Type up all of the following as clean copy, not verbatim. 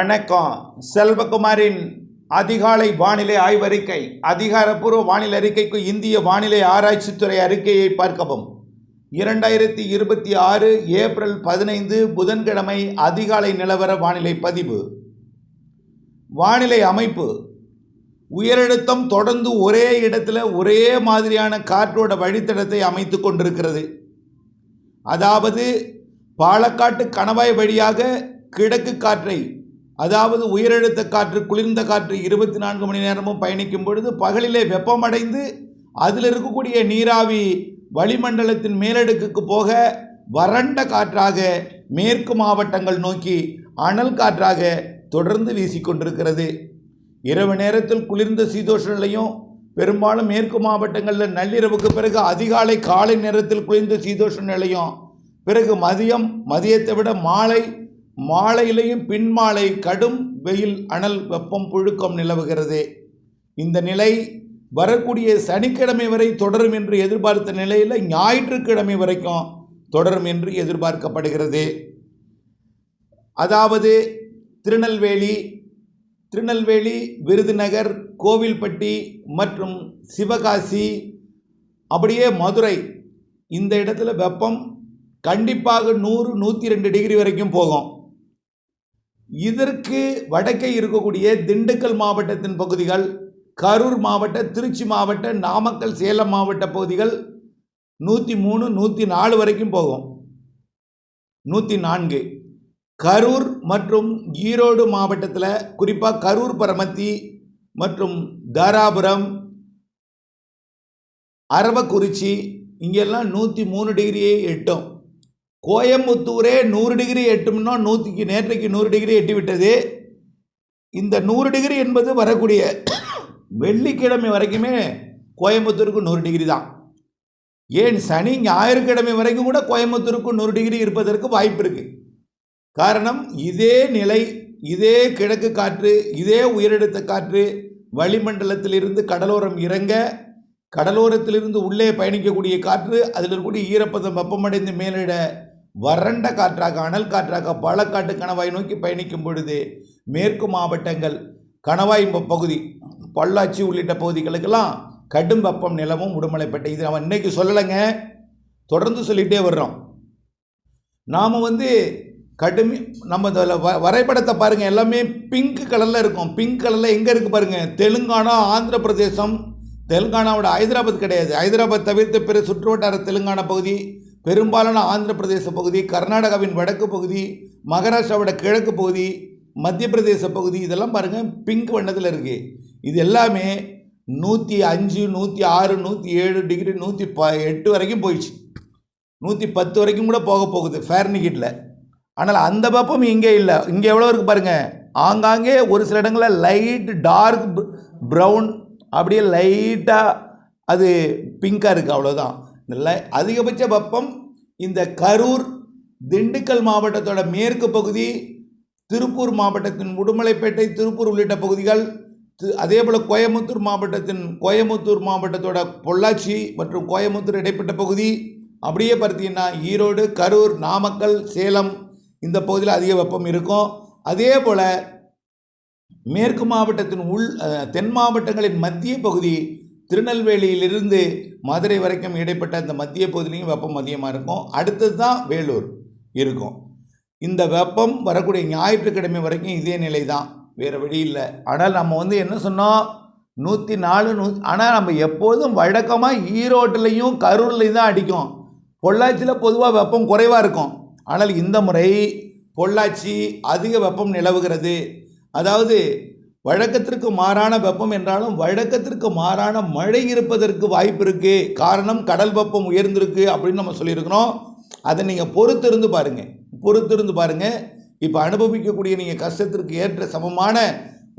வணக்கம். செல்வகுமாரின் அதிகாலை வானிலை ஆய்வறிக்கை. அதிகாரப்பூர்வ வானிலை அறிக்கைக்கு இந்திய வானிலை ஆராய்ச்சித்துறை அறிக்கையை பார்க்கவும். 2026 ஏப்ரல் 15 புதன்கிழமை அதிகாலை நிலவர வானிலை பதிவு. வானிலை அமைப்பு: உயரழுத்தம் தொடர்ந்து ஒரே இடத்துல ஒரே மாதிரியான காற்றோட வழித்தடத்தை அமைத்து கொண்டிருக்கிறது. அதாவது பாலக்காட்டு கணவாய் வழியாக கிழக்கு காற்றை, அதாவது உயரழுத்த காற்று, குளிர்ந்த காற்று 24 மணி நேரமும் பயணிக்கும் பொழுது பகலிலே வெப்பமடைந்து அதில் இருக்கக்கூடிய நீராவி வளிமண்டலத்தின் மேலடுக்குக்கு போக வறண்ட காற்றாக மேற்கு மாவட்டங்கள் நோக்கி அனல் காற்றாக தொடர்ந்து வீசிக்கொண்டிருக்கிறது. இரவு நேரத்தில் குளிர்ந்த சீதோஷ நிலையும் பெரும்பாலும் மேற்கு மாவட்டங்களில் நள்ளிரவுக்கு பிறகு அதிகாலை காலை நேரத்தில் குளிர்ந்த சீதோஷ நிலையும், பிறகு மதியத்தை விட மாலையிலையும் பின்மாலை கடும் வெயில், அனல், வெப்பம், புழுக்கம் நிலவுகிறது. இந்த நிலை வரக்கூடிய சனிக்கிழமை வரை தொடரும் என்று எதிர்பார்த்த நிலையில் ஞாயிற்றுக்கிழமை வரைக்கும் தொடரும் என்று எதிர்பார்க்கப்படுகிறது. அதாவது திருநெல்வேலி, விருதுநகர், கோவில்பட்டி மற்றும் சிவகாசி, அப்படியே மதுரை, இந்த இடத்துல வெப்பம் கண்டிப்பாக 100-102 டிகிரி வரைக்கும் போகும். இதற்கு வடக்கே இருக்கக்கூடிய திண்டுக்கல் மாவட்டத்தின் பகுதிகள், கரூர் மாவட்ட, திருச்சி மாவட்ட, நாமக்கல், சேலம் மாவட்ட பகுதிகள் 103-104 வரைக்கும் போகும். 104. கரூர் மற்றும் ஈரோடு மாவட்டத்தில், குறிப்பாக கரூர், பரமத்தி மற்றும் தாராபுரம், அரவக்குறிச்சி, இங்கெல்லாம் 103 டிகிரியை எட்டும். கோயம்புத்தூரே 100 டிகிரி எட்டும்னா நேற்றைக்கு 100 டிகிரி எட்டிவிட்டது. இந்த 100 டிகிரி என்பது வரக்கூடிய வெள்ளிக்கிழமை வரைக்குமே கோயம்புத்தூருக்கு 100 டிகிரி தான். ஏன் சனி ஞாயிற்றுக்கிழமை வரைக்கும் கூட கோயம்புத்தூருக்கு 100 டிகிரி இருப்பதற்கு வாய்ப்பு இருக்குது. காரணம், இதே நிலை, இதே கிழக்கு காற்று, இதே உயரழுத்த காற்று வளிமண்டலத்திலிருந்து கடலோரம் இறங்க, கடலோரத்திலிருந்து உள்ளே பயணிக்கக்கூடிய காற்று, அதில் இருக்கக்கூடிய ஈரப்பதம் வெப்பமடைந்து மேலிட வறண்ட காற்றாக, அனல் காற்றாக பாலக்காட்டு கணவாய் நோக்கி பயணிக்கும் பொழுது மேற்கு மாவட்டங்கள், கணவாய் பகுதி, பொள்ளாச்சி உள்ளிட்ட பகுதிகளுக்கெல்லாம் கடும் வெப்பம் நிலவும். உடுமலைப்பேட்டை, இது நம்ம இன்றைக்கி சொல்லலைங்க, தொடர்ந்து சொல்லிகிட்டே வர்றோம். நாம் நம்ம வரைபடத்தை பாருங்கள், எல்லாமே பிங்க் கலரில் இருக்கும். பிங்க் கலரில் எங்கே இருக்குது பாருங்கள், தெலுங்கானா, ஆந்திர பிரதேசம், தெலுங்கானாவோட ஹைதராபாத் கிடையாது, ஹைதராபாத் தவிர்த்த பிற சுற்றுவட்டார தெலுங்கானா பகுதி, பெரும்பாலான ஆந்திர பிரதேச பகுதி, கர்நாடகாவின் வடக்கு பகுதி, மகாராஷ்டிராவோட கிழக்கு பகுதி, மத்திய பிரதேச பகுதி, இதெல்லாம் பாருங்கள் பிங்க் வண்ணத்தில் இருக்குது. இது எல்லாமே 105, 106, 107 டிகிரி, 108 வரைக்கும் போயிடுச்சு. 110 வரைக்கும் கூட போகுது ஃபேரன்ஹீட்டில். ஆனால் அந்த வெப்பம் இங்கே இல்லை. இங்கே எவ்வளோ இருக்குது பாருங்கள், ஆங்காங்கே ஒரு சில இடங்களில் லைட் டார்க் ப்ரௌன், அப்படியே லைட்டாக அது பிங்காக இருக்குது, அவ்வளோதான். அதிகபட்ச வெப்பம் இந்த கரூர், திண்டுக்கல் மாவட்டத்தோட மேற்கு பகுதி, திருப்பூர் மாவட்டத்தின் உடுமலைப்பேட்டை, திருப்பூர் உள்ளிட்ட பகுதிகள், அதே போல் கோயம்புத்தூர் மாவட்டத்தோட பொள்ளாச்சி மற்றும் கோயம்புத்தூர் இடைப்பட்ட பகுதி, அப்படியே பார்த்தீங்கன்னா ஈரோடு, கரூர், நாமக்கல், சேலம், இந்த பகுதியில் அதிக வெப்பம் இருக்கும். அதே போல் மேற்கு மாவட்டத்தின் தென் மாவட்டங்களின் மத்திய பகுதி, திருநெல்வேலியிலிருந்து மதுரை வரைக்கும் இடைப்பட்ட அந்த மத்திய பகுதியிலையும் வெப்பம் அதிகமாக இருக்கும். அடுத்தது தான் வேலூர் இருக்கும். இந்த வெப்பம் வரக்கூடிய ஞாயிற்றுக்கிழமை வரைக்கும் இதே நிலை தான், வேறு வழி இல்லை. ஆனால் நம்ம என்ன சொன்னோம், 104, ஆனால் நம்ம எப்போதும் வழக்கமாக ஈரோட்டிலையும் கரூர்லையும் தான் அடிக்கும். பொள்ளாச்சியில் பொதுவாக வெப்பம் குறைவாக இருக்கும். ஆனால் இந்த முறை பொள்ளாச்சி அதிக வெப்பம் நிலவுகிறது. அதாவது வழக்கத்திற்கு மாறான வெப்பம் என்றாலும் வழக்கத்திற்கு மாறான மழை இருப்பதற்கு வாய்ப்பு இருக்குது. காரணம், கடல் வெப்பம் உயர்ந்திருக்கு அப்படின்னு நம்ம சொல்லியிருக்கிறோம். அதை நீங்கள் பொறுத்திருந்து பாருங்கள். இப்போ அனுபவிக்கக்கூடிய நீங்கள் கஷ்டத்திற்கு ஏற்ற சமமான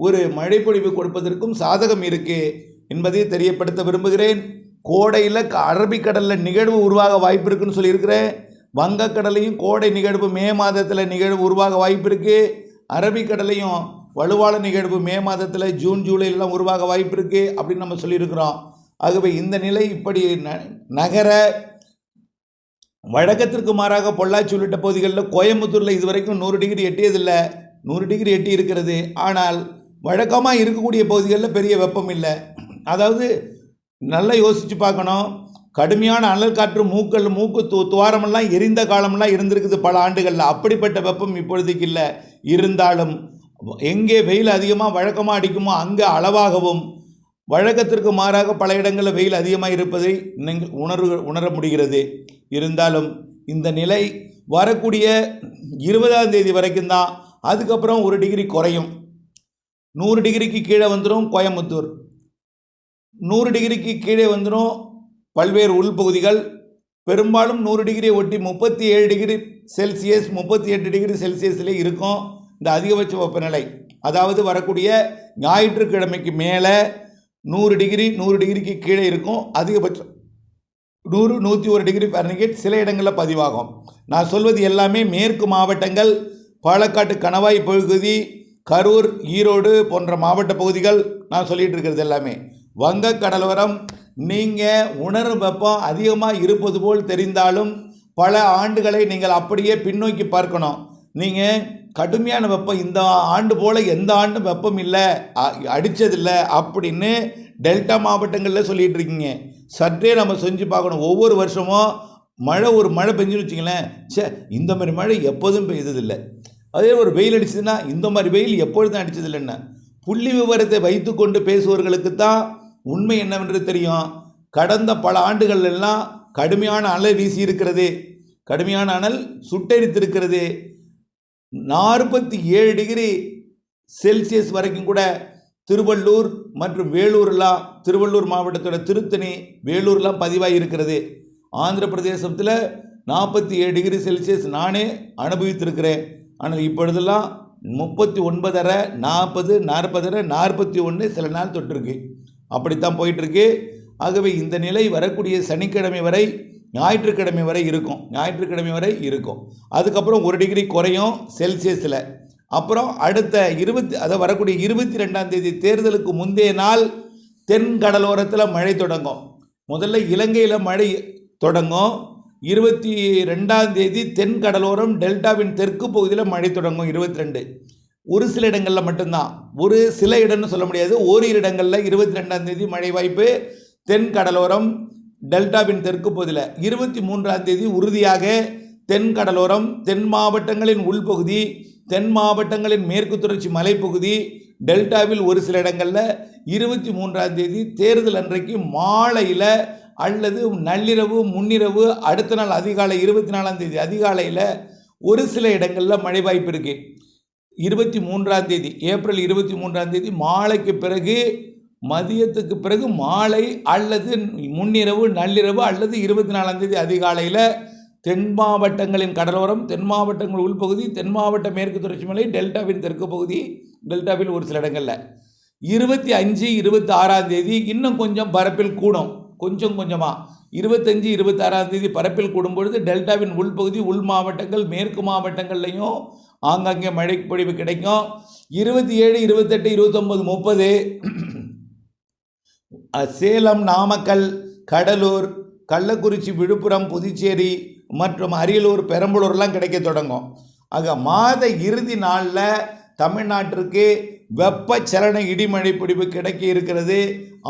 ஒரு மழைப்பொழிவு கொடுப்பதற்கும் சாதகம் இருக்குது என்பதை தெரியப்படுத்த விரும்புகிறேன். கோடையில் அரபிக்கடலில் நிகழ்வு உருவாக வாய்ப்பு இருக்குன்னு சொல்லியிருக்கிறேன். வங்கக்கடலையும் கோடை நிகழ்வு மே மாதத்தில் நிகழ்வு உருவாக வாய்ப்பு இருக்குது. அரபிக்கடலையும் வலுவான நிகழ்வு மே மாதத்தில், ஜூன், ஜூலைலாம் உருவாக வாய்ப்பு இருக்குது அப்படின்னு நம்ம சொல்லியிருக்கிறோம். ஆகவே இந்த நிலை இப்படி நகர வழக்கத்திற்கு மாறாக பொள்ளாச்சி உள்ளிட்ட பகுதிகளில், கோயம்புத்தூரில் இதுவரைக்கும் 100 டிகிரி எட்டியதில்லை. 100 டிகிரி எட்டி இருக்கிறது. ஆனால் வழக்கமாக இருக்கக்கூடிய பகுதிகளில் பெரிய வெப்பம் இல்லை. அதாவது நல்லா யோசித்து பார்க்கணும். கடுமையான அனல் காற்று மூக்கு துவாரமெல்லாம் எரிந்த காலமெல்லாம் இருந்திருக்குது பல ஆண்டுகளில். அப்படிப்பட்ட வெப்பம் இப்பொழுதைக்கு இல்லை. இருந்தாலும் எங்கே வெயில் அதிகமாக வழக்கமாக அடிக்குமோ அங்கே அளவாகவும், வழக்கத்திற்கு மாறாக பல இடங்களில் வெயில் அதிகமாக இருப்பதை நீங்கள் உணர முடிகிறது. இருந்தாலும் இந்த நிலை வரக்கூடிய 20ஆம் தேதி வரைக்கும் தான். அதுக்கப்புறம் 1 டிகிரி குறையும். 100 டிகிரிக்கு கீழே வந்துடும் கோயம்புத்தூர், 100 டிகிரிக்கு கீழே வந்துடும் பல்வேறு உள்பகுதிகள். பெரும்பாலும் 100 டிகிரியை ஒட்டி 37 டிகிரி செல்சியஸ் 38 டிகிரி செல்சியஸில் இருக்கும் இந்த அதிகபட்ச வெப்பநிலை. அதாவது வரக்கூடிய ஞாயிற்றுக்கிழமைக்கு மேலே 100 டிகிரிக்கு கீழே இருக்கும். அதிகபட்சம் 100-101 டிகிரி ஃபாரன்ஹீட் சில இடங்களில் பதிவாகும். நான் சொல்வது எல்லாமே மேற்கு மாவட்டங்கள், பாலக்காட்டு கணவாய் பகுதி, கரூர், ஈரோடு போன்ற மாவட்ட பகுதிகள். நான் சொல்லிகிட்டு இருக்கிறது எல்லாமே வங்க கடலோரம். நீங்கள் உணரும் வெப்பம் அதிகமாக இருப்பது போல் தெரிந்தாலும் பல ஆண்டுகளை நீங்கள் அப்படியே பின்னோக்கி பார்க்கணும். நீங்கள் கடுமையான வெப்பம் இந்த ஆண்டு போல் எந்த ஆண்டும் வெப்பம் இல்லை, அடித்ததில்லை அப்படின்னு டெல்டா மாவட்டங்களில் சொல்லிகிட்டு இருக்கீங்க. சற்றே நம்ம செஞ்சு பார்க்கணும். ஒவ்வொரு வருஷமும் ஒரு மழை பெஞ்சுன்னு வச்சிங்களேன், இந்த மாதிரி மழை எப்போதும் பெய்ததில்லை. அதே ஒரு வெயில் அடிச்சதுன்னா இந்த மாதிரி வெயில் எப்பொழுதும் அடித்ததில்லைன்னா, புள்ளி விவரத்தை வைத்து கொண்டு பேசுபவர்களுக்கு தான் உண்மை என்னவென்று தெரியும். கடந்த பல ஆண்டுகள் எல்லாம் கடுமையான அனல் வீசி இருக்கிறது, கடுமையான அனல் சுட்டெரித்திருக்கிறது. 47 டிகிரி செல்சியஸ் வரைக்கும் கூட திருவள்ளூர் மற்றும் வேலூர்லாம், திருவள்ளூர் மாவட்டத்தோட திருத்தணி, வேலூர்லாம் பதிவாகி இருக்கிறது. ஆந்திர பிரதேசத்தில் 47 டிகிரி செல்சியஸ் நானே அனுபவித்திருக்கிறேன். ஆனால் இப்பொழுதெல்லாம் 39.5, 40, 40, 41 சில நாள் தொட்டிருக்கு. அப்படித்தான் போயிட்டுருக்கு. ஆகவே இந்த நிலை வரக்கூடிய சனிக்கிழமை வரை, ஞாயிற்றுக்கிழமை வரை இருக்கும். அதுக்கப்புறம் 1 டிகிரி குறையும் செல்சியஸில். அப்புறம் அடுத்த வரக்கூடிய 22ஆம் தேதி தேர்தலுக்கு முந்தைய நாள் தென் கடலோரத்தில் மழை தொடங்கும். முதல்ல இலங்கையில் மழை தொடங்கும். 22ஆம் தேதி தென் கடலோரம் டெல்டாவின் தெற்கு பகுதியில் மழை தொடங்கும். 22 ஒரு சில இடங்களில் மட்டும்தான், ஒரு சில இடம்னு சொல்ல முடியாது, ஓரிரு இடங்களில் 22ஆம் தேதி மழை வாய்ப்பு. தென் கடலோரம் டெல்டாவின் தெற்கு பகுதியில் 23ஆம் தேதி உறுதியாக தென் கடலோரம், தென் மாவட்டங்களின் உள்பகுதி, தென் மாவட்டங்களின் மேற்கு தொடர்ச்சி மலைப்பகுதி, டெல்டாவில் ஒரு சில இடங்களில் 23ஆம் தேதி தேர்தல் அன்றைக்கு மாலையில் அல்லது நள்ளிரவு, முன்னிரவு, அடுத்த நாள் அதிகாலை 24ஆம் தேதி அதிகாலையில் ஒரு சில இடங்களில் மழை வாய்ப்பு இருக்குது. 23ஆம் தேதி ஏப்ரல் 23ஆம் தேதி மாலைக்கு பிறகு, மதியத்துக்கு பிறகு மாலை அல்லது முன்னிரவு, நள்ளிரவு அல்லது 24ஆம் தேதி அதிகாலையில் தென் மாவட்டங்களின் கடலோரம், தென் மாவட்டங்கள் உள்பகுதி, தென் மாவட்ட மேற்கு தொடர்ச்சி மலை, டெல்டாவின் தெற்கு பகுதி, டெல்டாவில் ஒரு சில இடங்களில் 25, 26ஆம் தேதி இன்னும் கொஞ்சம் பரப்பில் கூடும். கொஞ்சம் கொஞ்சமாக 25, 26ஆம் தேதி பரப்பில் கூடும் பொழுது டெல்டாவின் உள்பகுதி, உள் மாவட்டங்கள், மேற்கு மாவட்டங்கள்லையும் ஆங்காங்கே மழை பொழிவு கிடைக்கும். 27, 28, 29, 30 சேலம், நாமக்கல், கடலூர், கள்ளக்குறிச்சி, விழுப்புரம், புதுச்சேரி மற்றும் அரியலூர், பெரம்பலூர்லாம் கிடைக்க தொடங்கும். ஆக மாத இறுதி நாளில் தமிழ்நாட்டிற்கு வெப்பச்சலன இடிமழை பொழிவு கிடைக்க இருக்கிறது.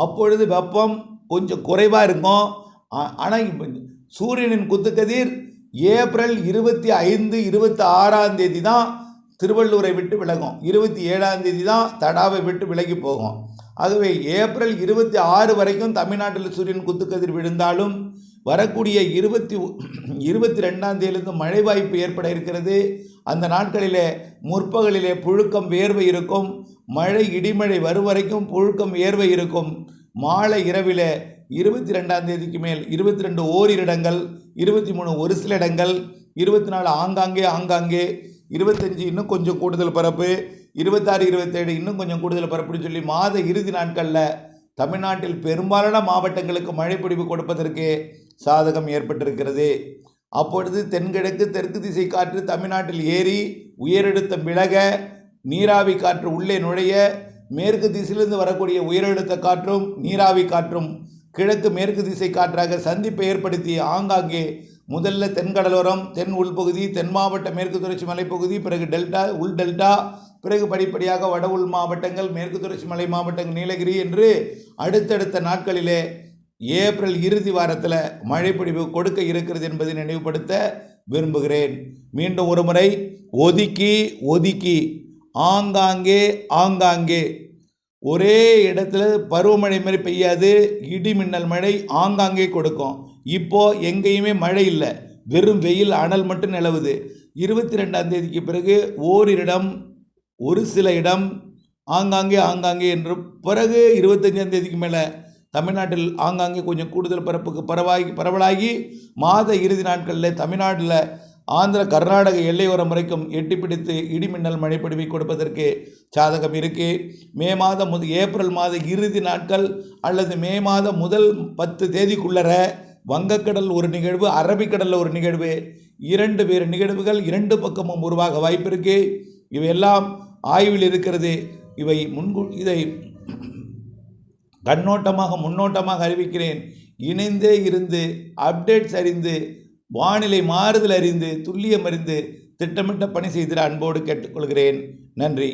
அப்பொழுது வெப்பம் கொஞ்சம் குறைவாக இருக்கும். ஆனால் சூரியனின் குத்துக்கதிர் ஏப்ரல் 25, 26ஆம் தேதி தான் திருவள்ளூரை விட்டு விலகும். 27ஆம் தேதி தான் தடாவை விட்டு விலகி போகும். ஆகவே ஏப்ரல் 26 வரைக்கும் தமிழ்நாட்டில் சூரியன் குத்துக்கதிர் விழுந்தாலும் வரக்கூடிய 22ஆம் தேதியிலிருந்து மழை வாய்ப்பு ஏற்பட இருக்கிறது. அந்த நாட்களிலே முற்பகலிலே புழுக்கம், வேர்வை இருக்கும். மழை இடிமழை வரும் வரைக்கும் புழுக்கம், வேர்வை இருக்கும். மாலை இரவில் 22ஆம் தேதிக்கு மேல் 22 ஓரிரு இடங்கள், 23 ஒரு சில இடங்கள், 24 ஆங்காங்கே, 25 இன்னும் கொஞ்சம் கூடுதல் பரப்பு, 26, 27 இன்னும் கொஞ்சம் கூடுதல் பரப்புன்னு சொல்லி மாத இறுதி நாட்களில் தமிழ்நாட்டில் பெரும்பாலான மாவட்டங்களுக்கு மழை பொழிவு கொடுப்பதற்கு சாதகம் ஏற்பட்டிருக்கிறது. அப்பொழுது தென்கிழக்கு தெற்கு திசை காற்று தமிழ்நாட்டில் ஏறி உயரழுத்தம் விலக, நீராவி காற்று உள்ளே நுழைய, மேற்கு திசையிலிருந்து வரக்கூடிய உயரழுத்த காற்றும் நீராவி காற்றும் கிழக்கு மேற்கு திசை காற்றாக சந்திப்பை ஏற்படுத்தி ஆங்காங்கே முதல்ல தென்கடலோரம், தென் உள்பகுதி, தென் மாவட்ட மேற்கு தொடர்ச்சி மலைப்பகுதி, பிறகு டெல்டா, உள் டெல்டா, பிறகு படிப்படியாக வட உள் மாவட்டங்கள், மேற்கு தொடர்ச்சி மலை மாவட்டங்கள், நீலகிரி என்று அடுத்தடுத்த நாட்களிலே ஏப்ரல் இறுதி வாரத்தில் மழைப்பொழிவு கொடுக்க இருக்கிறது என்பதை நினைவுபடுத்த விரும்புகிறேன். மீண்டும் ஒரு முறை, ஒதுக்கி ஒதுக்கி ஆங்காங்கே ஆங்காங்கே ஒரே இடத்துல பருவமழை மாதிரி பெய்யாது, இடி மின்னல் மழை ஆங்காங்கே கொடுக்கும். இப்போ எங்கேயுமே மழை இல்லை, வெறும் வெயில் அனல் மட்டும் நிலவுது. 22ஆம் தேதிக்கு பிறகு ஓரிடம், ஒரு சில இடம், ஆங்காங்கே ஆங்காங்கே என்று பிறகு 25ஆம் தேதிக்கு மேலே தமிழ்நாட்டில் ஆங்காங்கே கொஞ்சம் கூடுதல் பரவலாகி மாத இறுதி நாட்களில் தமிழ்நாட்டில் ஆந்திர கர்நாடக எல்லையோரம் வரைக்கும் எட்டி பிடித்து இடிமின்னல் மழைப்பொழிவை கொடுப்பதற்கு சாதகம் இருக்குது. ஏப்ரல் மாத இறுதி நாட்கள் அல்லது மே மாதம் முதல் 10 தேதிக்குள்ளர வங்கக்கடல் ஒரு நிகழ்வு, அரபிக்கடலில் ஒரு நிகழ்வு, 2 வேறு நிகழ்வுகள் 2 பக்கமும் உருவாக வாய்ப்பு இருக்குது. இவையெல்லாம் ஆய்வில் இருக்கிறது. இதை கண்ணோட்டமாக முன்னோட்டமாக அறிவிக்கிறேன். இணைந்தே இருந்து அப்டேட்ஸ் அறிந்து, வானிலை மாறுதல் அறிந்து, துல்லியம் அறிந்து திட்டமிட்ட பணி செய்திட அன்போடு கேட்டுக்கொள்கிறேன். நன்றி.